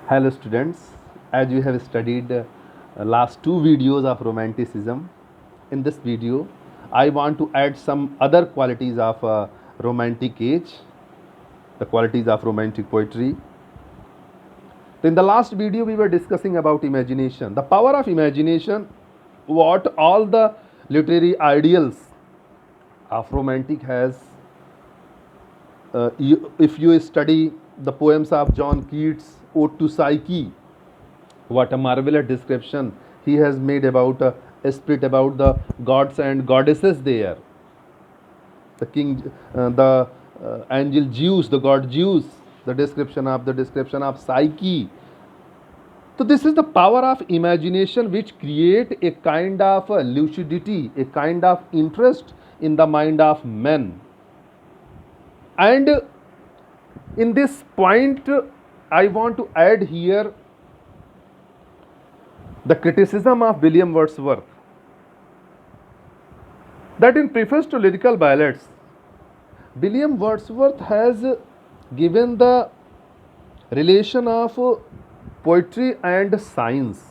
Hello students, as you have studied last two videos of romanticism, in this video I want to add some other qualities of romantic age, the qualities of romantic poetry. So in the last video we were discussing about imagination, the power of imagination, what all the literary ideals of romantic has. If you study the poems of John Keats' Ode to Psyche, what a marvelous description he has made about a spirit, about the gods and goddesses there. The king, the angel Zeus, the god Zeus, the description of Psyche. So this is the power of imagination which create a kind of lucidity, a kind of interest in the mind of men. And in this point, I want to add here the criticism of William Wordsworth, that in preface to lyrical ballads, William Wordsworth has given the relation of poetry and science.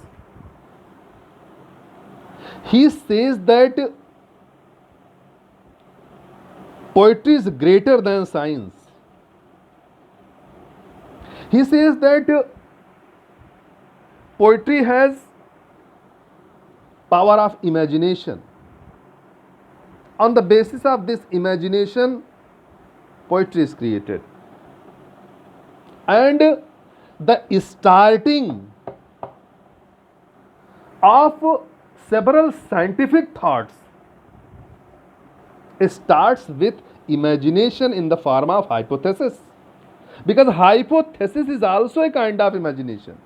He says that poetry is greater than science. He says that poetry has power of imagination. On the basis of this imagination, poetry is created. And the starting of several scientific thoughts starts with imagination in the form of hypothesis, because hypothesis is also a kind of imagination.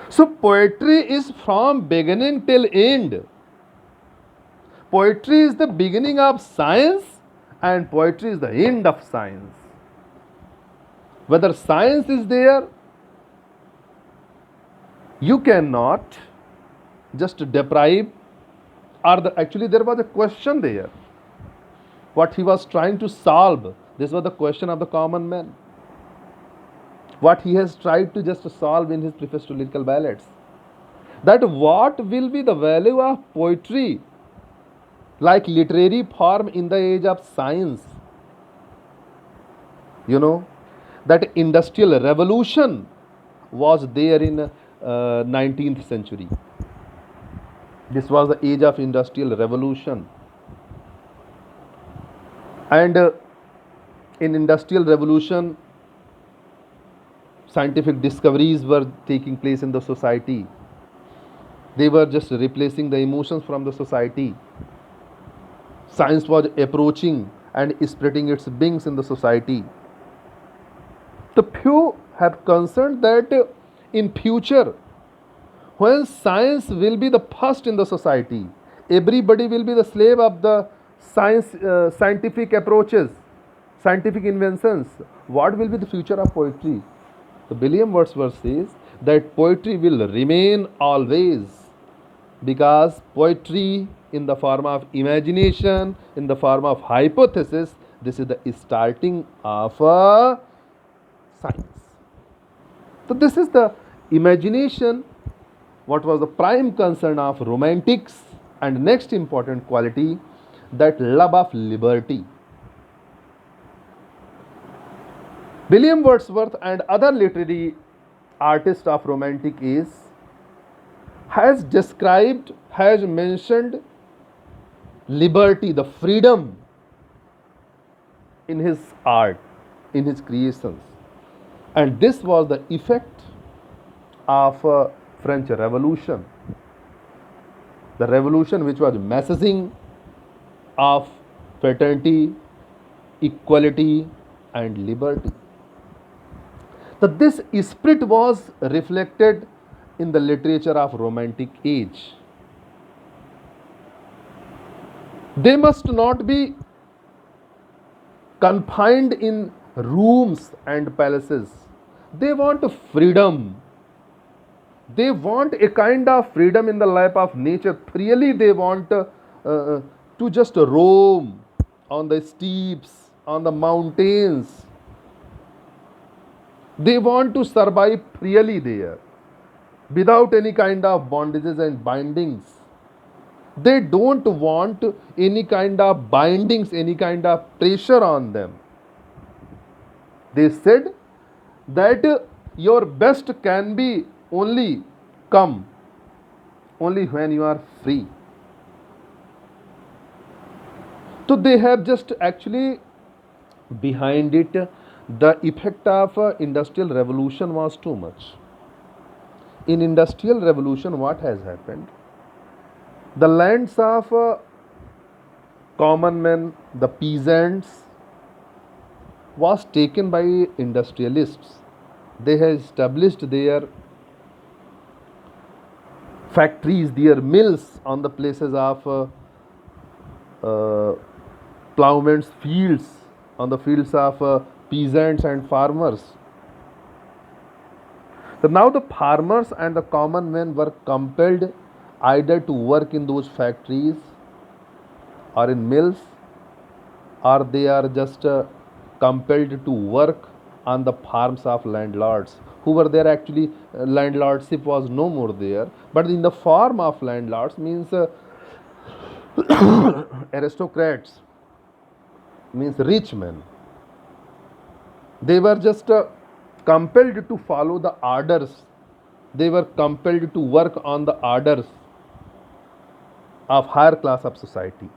So poetry is from beginning till end. Poetry is the beginning of science and poetry is the end of science. Whether science is there, you cannot just deprive, or actually there was a question there. What he was trying to solve, this was the question of the common man. What he has tried to just solve in his preface to lyrical ballads, that what will be the value of poetry like literary form in the age of science. You know that industrial revolution was there in 19th century. This was the age of industrial revolution, and in industrial revolution scientific discoveries were taking place in the society. They were just replacing the emotions from the society. Science was approaching and spreading its wings in the society. The few have concerned that in future, when science will be the first in the society, everybody will be the slave of the scientific approaches, scientific inventions. What will be the future of poetry? So William Wordsworth says that poetry will remain always, because poetry in the form of imagination, in the form of hypothesis, this is the starting of a science. So this is the imagination, what was the prime concern of romantics. And next important quality, that love of liberty. William Wordsworth and other literary artists of romantic age has described, has mentioned liberty, the freedom in his art, in his creations. And this was the effect of French Revolution, the revolution which was messaging of fraternity, equality and liberty. So this spirit was reflected in the literature of romantic age. They must not be confined in rooms and palaces. They want freedom. They want a kind of freedom in the life of nature. Freely they want to just roam on the steeps, on the mountains. They want to survive freely there without any kind of bondages and bindings. They don't want any kind of bindings, any kind of pressure on them. They said that your best can be only come only when you are free. So they have just actually behind it the effect of industrial revolution was too much. In industrial revolution, what has happened? The lands of common men, the peasants, was taken by industrialists. They have established their factories, their mills on the places of plowmen's fields, on the fields of peasants and farmers. So now the farmers and the common men were compelled either to work in those factories or in mills, or they are just compelled to work on the farms of landlords who were there. Actually, landlordship was no more there, but in the form of landlords means aristocrats, means rich men. They were just compelled to follow the orders. They were compelled to work on the orders of higher class of society.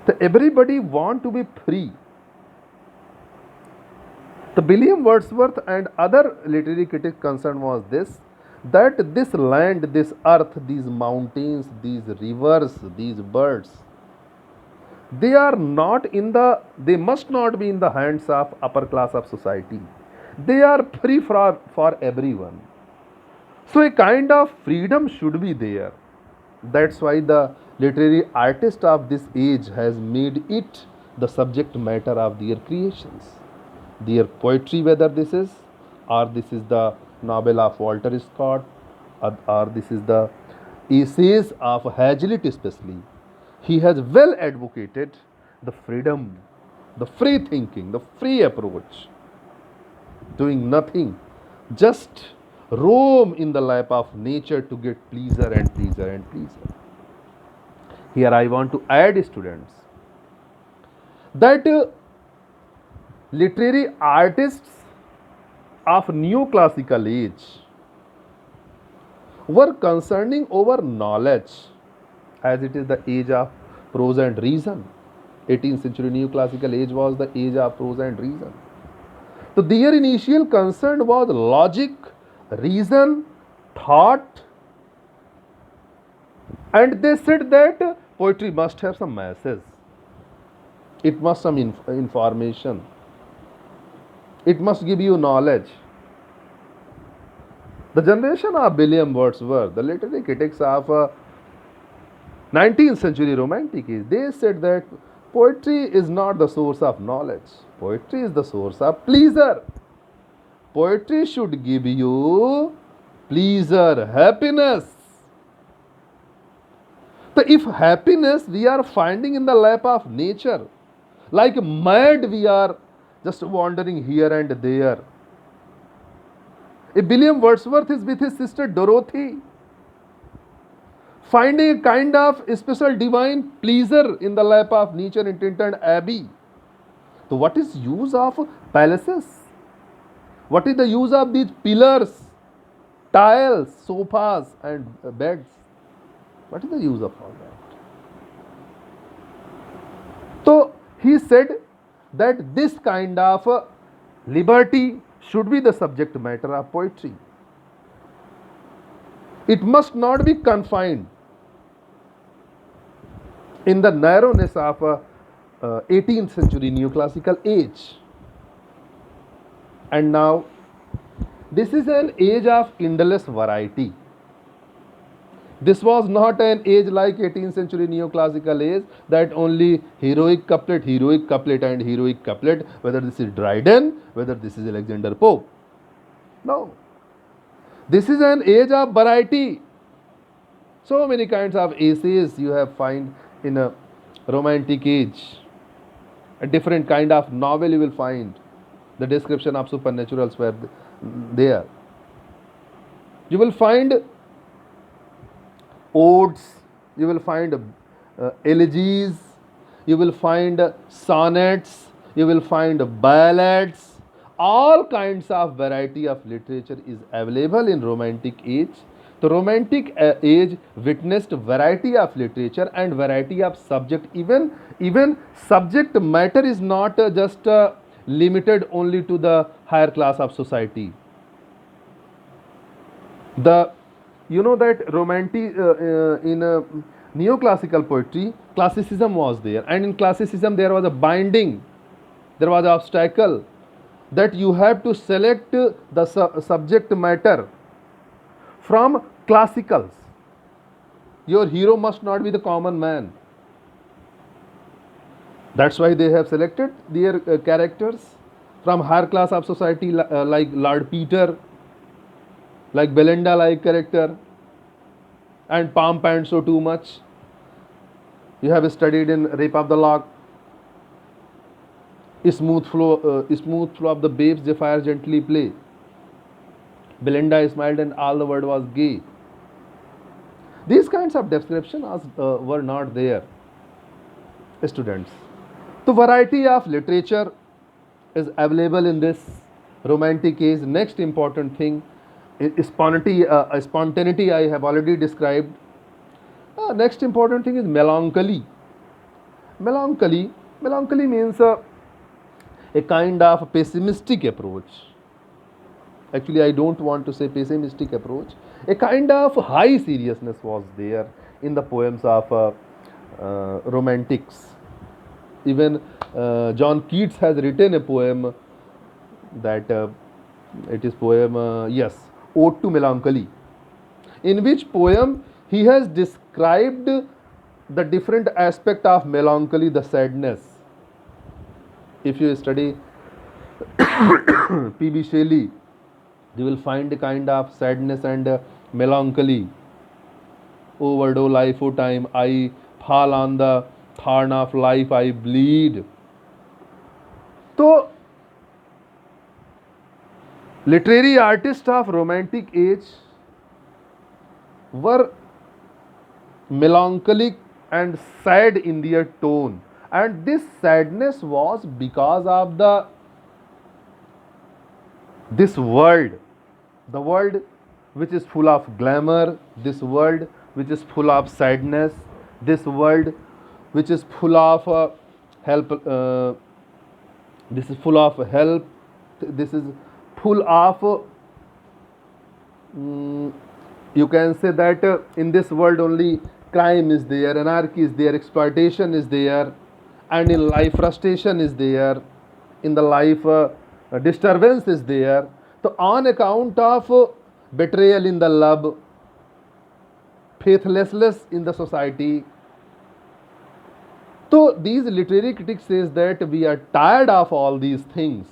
So everybody want to be free. The William Wordsworth and other literary critics' concern was this, that this land, this earth, these mountains, these rivers, these birds, they are not in the, they must not be in the hands of upper class of society. They are free for everyone. So a kind of freedom should be there. That's why the literary artist of this age has made it the subject matter of their creations. Their poetry, whether this is, or this is the novel of Walter Scott, or this is the essays of Hazlitt especially, he has well advocated the freedom, the free thinking, the free approach, doing nothing, just roam in the lap of nature to get pleasure and pleasure and pleasure. Here I want to add, students, that literary artists of neoclassical age were concerning over knowledge, as it is the age of prose and reason. 18th century neoclassical age was the age of prose and reason. So their initial concern was logic, reason, thought, and they said that poetry must have some message. It must some information. It must give you knowledge. The generation of William Wordsworth, the literary critics of 19th century romantic age, they said that poetry is not the source of knowledge. Poetry is the source of pleasure. Poetry should give you pleasure, happiness. So if happiness we are finding in the lap of nature, like mad we are just wandering here and there. If William Wordsworth is with his sister Dorothy, finding a kind of special divine pleasure in the lap of nature in Tintern Abbey. So what is use of palaces? What is the use of these pillars, tiles, sofas and beds? What is the use of all that? So he said that this kind of liberty should be the subject matter of poetry. It must not be confined in the narrowness of 18th century neoclassical age. And now this is an age of endless variety. This was not an age like 18th century neoclassical age that only heroic couplet and heroic couplet, whether this is Dryden, whether this is Alexander Pope. No. This is an age of variety. So many kinds of essays you have find in a romantic age. A different kind of novel you will find. The description of supernaturals were there. You will find odes, you will find elegies, you will find sonnets, you will find ballads. All kinds of variety of literature is available in Romantic age. The Romantic age witnessed variety of literature and variety of subject. Even subject matter is not just limited only to the higher class of society. The you know that romantic in neoclassical poetry, classicism was there, and in classicism there was a binding, there was an obstacle that you have to select the subject matter from classicals. Your hero must not be the common man. That's why they have selected their characters from higher class of society, like Lord Peter, like Belinda like character, and pomp and so too much. You have studied in Rape of the Lock. Smooth flow of the babes they fire gently play. Belinda smiled and all the world was gay. These kinds of descriptions were not there, students. The variety of literature is available in this Romantic age. Next important thing is spontaneity. I have already described. Next important thing is melancholy. Melancholy means a kind of pessimistic approach. Actually, I don't want to say pessimistic approach. A kind of high seriousness was there in the poems of Romantics. Even John Keats has written a poem that it is poem yes, Ode to Melancholy, in which poem he has described the different aspect of melancholy, the sadness. If you study P.B. Shelley, you will find a kind of sadness and melancholy. O word, O life, O time, I fall on the thorn of life, I bleed. So, literary artists of Romantic age were melancholic and sad in their tone, and this sadness was because of this world, the world which is full of glamour, this world which is full of sadness, this world which is full of help, this is full of help, this is full of you can say that in this world only crime is there, anarchy is there, exploitation is there, and in life frustration is there, in the life disturbance is there. So on account of betrayal in the love, faithlessness in the society, so these literary critics says that we are tired of all these things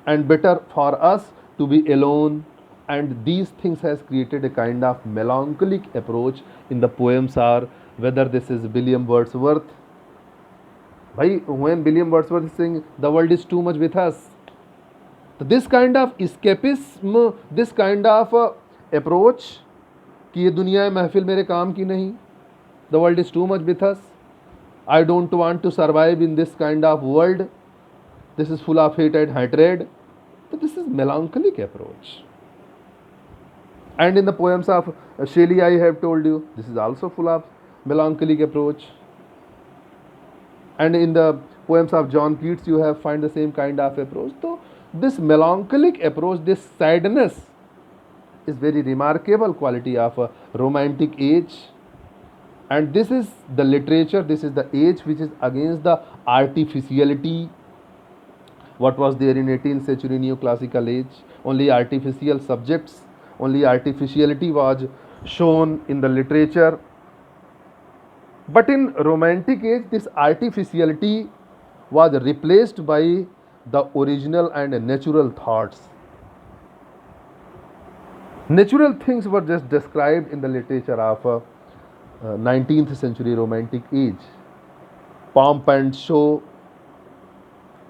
and better for us to be alone, and these things has created a kind of melancholic approach in the poems. Are whether this is William Wordsworth. Why, when William Wordsworth is saying the world is too much with us, so this kind of escapism, this kind of approach कि ये दुनिया में महफिल मेरे काम की नहीं, the world is too much with us, I don't want to survive in this kind of world, this is full of hate and hatred. So this is melancholic approach. And in the poems of Shelley, I have told you, this is also full of melancholic approach. And in the poems of John Keats, you have find the same kind of approach. So this melancholic approach, this sadness, is very remarkable quality of a Romantic age. And this is the literature, this is the age which is against the artificiality. What was there in 18th century neoclassical age? Only artificial subjects, only artificiality was shown in the literature. But in Romantic age, this artificiality was replaced by the original and natural thoughts. Natural things were just described in the literature of 19th century Romantic age. Pomp and show,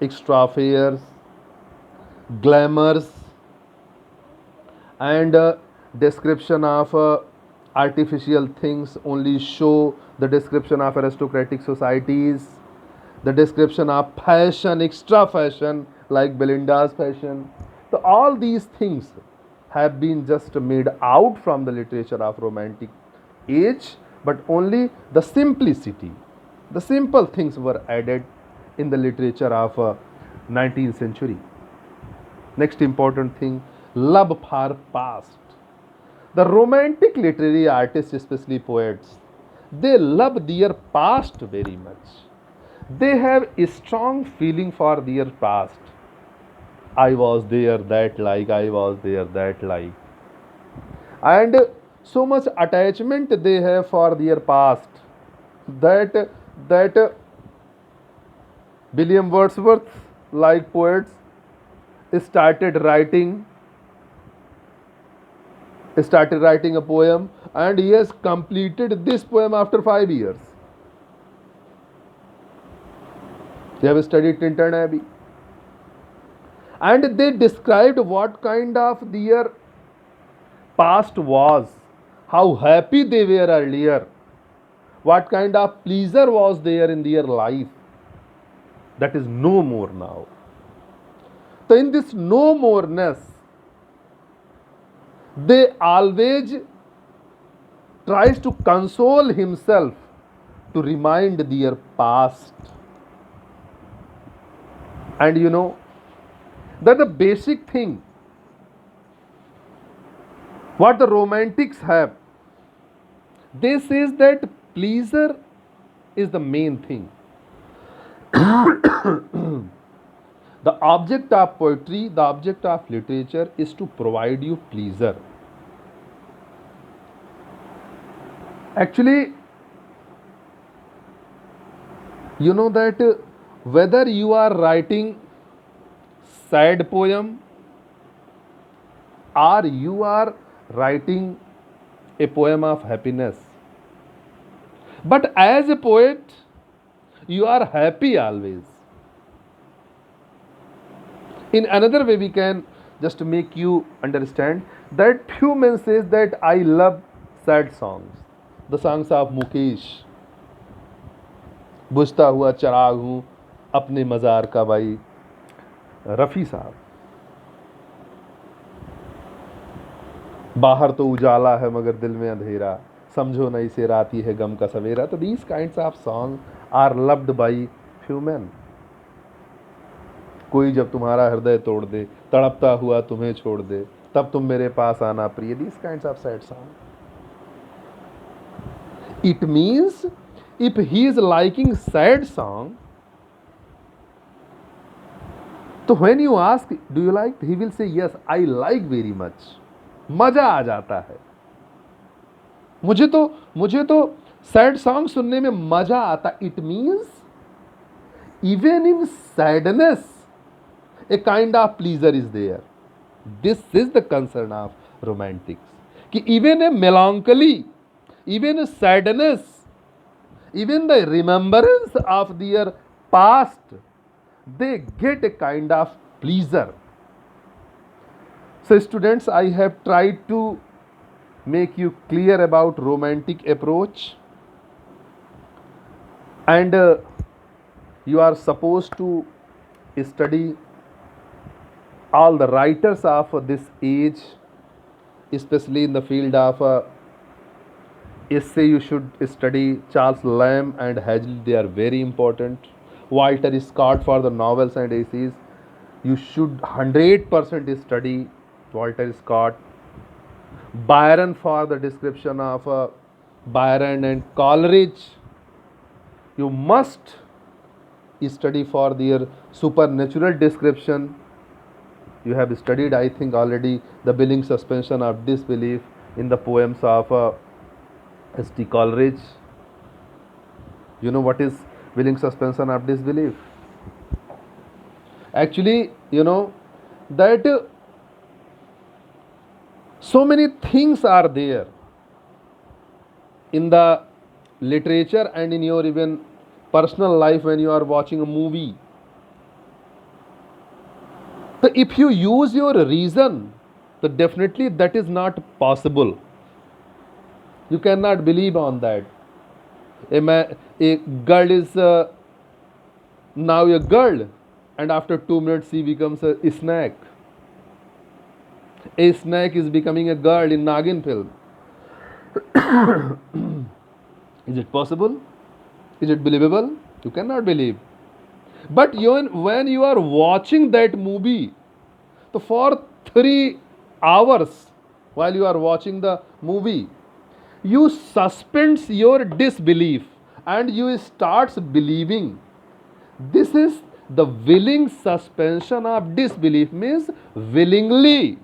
extra affairs, glamours, and description of artificial things only show the description of aristocratic societies, the description of fashion, extra fashion like Belinda's fashion. So all these things have been just made out from the literature of romantic age, but only the simplicity, the simple things were added in the literature of 19th century. Next important thing, love for past. The romantic literary artists, especially poets, they love their past very much. They have a strong feeling for their past. I was there, that like, I was there, that like. And so much attachment they have for their past that William Wordsworth, like poets, started writing started writing a poem, and he has completed this poem after 5 years. They have studied Tintin Abbey, and they described what kind of their past was, how happy they were earlier, what kind of pleasure was there in their life. That is no more now. So in this no moreness, they always tries to console himself to remind their past. And you know that the basic thing what the romantics have, they says that pleasure is the main thing. The object of poetry, the object of literature is to provide you pleasure. Actually, you know that whether you are writing sad poem or you are writing a poem of happiness, but as a poet you are happy always. In another way we can just make you understand that few men says that I love sad songs, the songs of Mukesh, बुझता हुआ चिराग हूँ अपने मज़ार का भाई रफ़ी साहब, बाहर तो उजाला है मगर दिल में अंधेरा, समझो नहीं से राती है गम का सवेरा. तो these kinds of songs are loved by few men. कोई जब तुम्हारा हृदय तोड़ दे, तड़पता हुआ तुम्हें छोड़ दे, तब तुम मेरे पास आना प्रिय. These kinds of sad songs. It means if he is liking sad song, तो when you ask do you like, he will say yes I like very much. मजा आ जाता है, मुझे तो सैड सॉन्ग सुनने में मजा आता. It means even in sadness a kind of pleasure is there. This is the concern of romantics कि even a melancholy, even a sadness, even the remembrance of their past, they get a kind of pleasure. So students, I have tried to make you clear about romantic approach, and you are supposed to study all the writers of this age, especially in the field of essay. You should study Charles Lamb and Hazlitt, they are very important. Walter Scott for the novels and essays, you should 100% study Walter Scott. Byron for the description of Byron and Coleridge, you must study for their supernatural description. You have studied, I think, already the willing suspension of disbelief in the poems of S.T. Coleridge. You know what is willing suspension of disbelief? Actually, you know that so many things are there in the literature and in your even personal life when you are watching a movie. So if you use your reason, then definitely that is not possible. You cannot believe on that. A girl is now a girl, and after 2 minutes she becomes a snack. A snack is becoming a girl in Nagin film. Is it possible? Is it believable? You cannot believe. But when you are watching that movie, so for 3 hours while you are watching the movie, you suspend your disbelief and you starts believing. This is the willing suspension of disbelief, means willingly.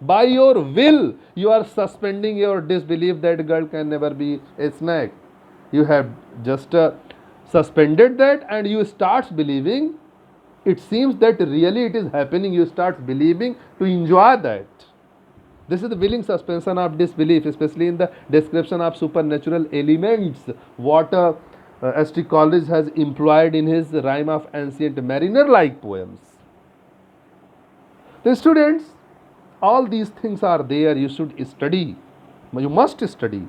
By your will, you are suspending your disbelief that girl can never be a snake. You have just suspended that and you start believing. It seems that really it is happening. You start believing to enjoy that. This is the willing suspension of disbelief, especially in the description of supernatural elements. What S.T. Coleridge has employed in his Rime of Ancient Mariner-like poems. The students, all these things are there. You should study. You must study.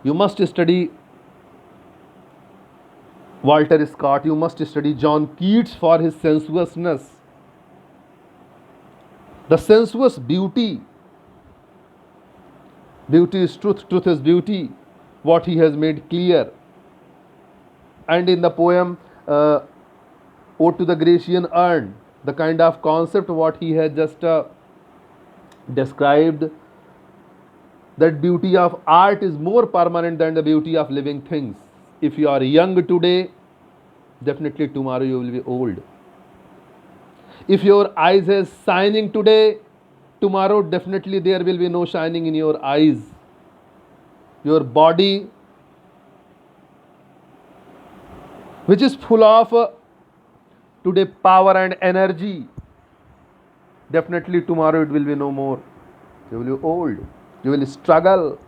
You must study Walter Scott. You must study John Keats for his sensuousness. The sensuous beauty. Beauty is truth, truth is beauty. What he has made clear. And in the poem Ode to the Grecian Urn, the kind of concept what he has just described, that beauty of art is more permanent than the beauty of living things. If you are young today, definitely tomorrow you will be old. If your eyes is shining today, tomorrow definitely there will be no shining in your eyes. Your body, which is full of today power and energy, definitely tomorrow it will be no more. You will be old. You will struggle.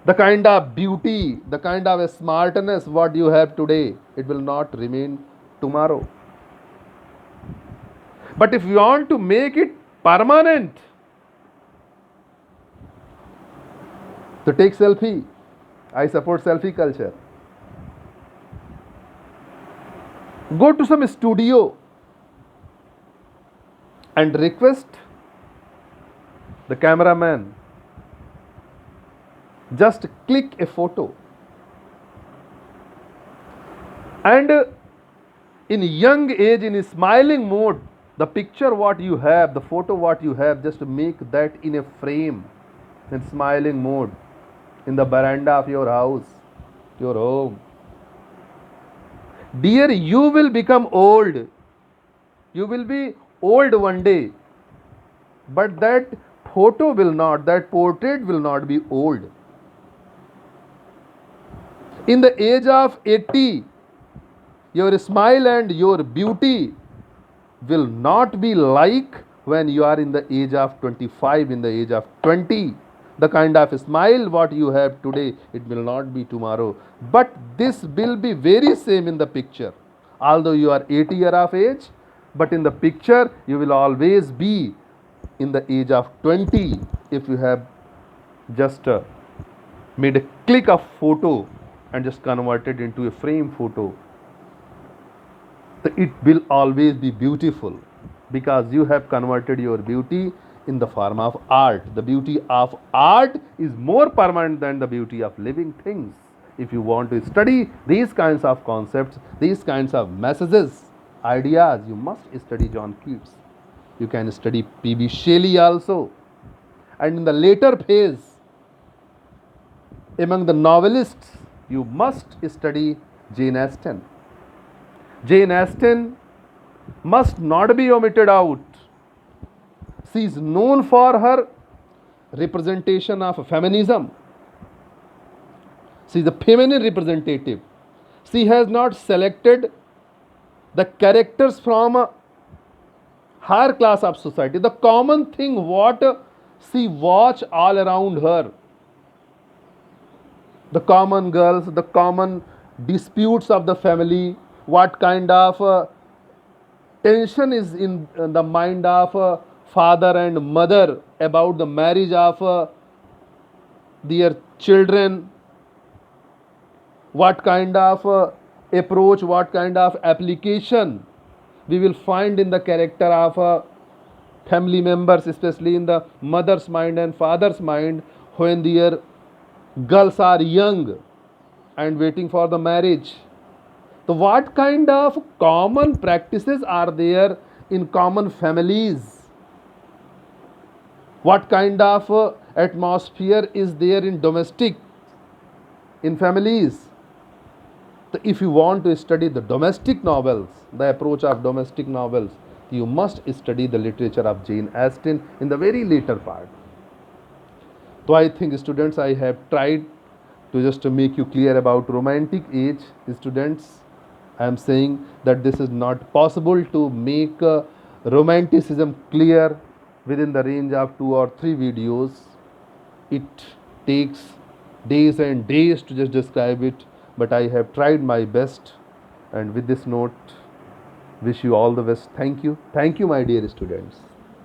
The kind of beauty, the kind of smartness what you have today, it will not remain tomorrow. But if you want to make it permanent, so take selfie. I support selfie culture. Go to some studio and request the cameraman, just click a photo. And in young age, in a smiling mode, the picture what you have, the photo what you have, just make that in a frame, in smiling mode, in the veranda of your house, your home. Dear, you will become old. You will be old one day. But that photo will not, that portrait will not be old. In the age of 80, your smile and your beauty will not be like when you are in the age of 25, in the age of 20. The kind of smile what you have today, it will not be tomorrow. But this will be very same in the picture. Although you are 80 years of age, but in the picture you will always be in the age of 20 if you have just made a click of photo and just converted into a frame photo. So it will always be beautiful because you have converted your beauty in the form of art. The beauty of art is more permanent than the beauty of living things. If you want to study these kinds of concepts, these kinds of messages, ideas, you must study John Keats. You can study P.B. Shelley also. And in the later phase, among the novelists, you must study Jane Austen. Jane Austen must not be omitted out. She is known for her representation of feminism. She is a feminine representative. She has not selected the characters from a higher class of society. The common thing what she watch all around her. The common girls, the common disputes of the family, what kind of tension is in the mind of father and mother about the marriage of their children, what kind of approach, what kind of application we will find in the character of family members, especially in the mother's mind and father's mind, when their girls are young and waiting for the marriage. So, what kind of common practices are there in common families? What kind of atmosphere is there in domestic, in families? So if you want to study the domestic novels, the approach of domestic novels, you must study the literature of Jane Austen in the very later part. So I think students, I have tried to just to make you clear about romantic age. Students, I am saying that this is not possible to make romanticism clear within the range of 2 or 3 videos. It takes days and days to just describe it, but I have tried my best. And with this note, wish you all the best. Thank you, my dear students.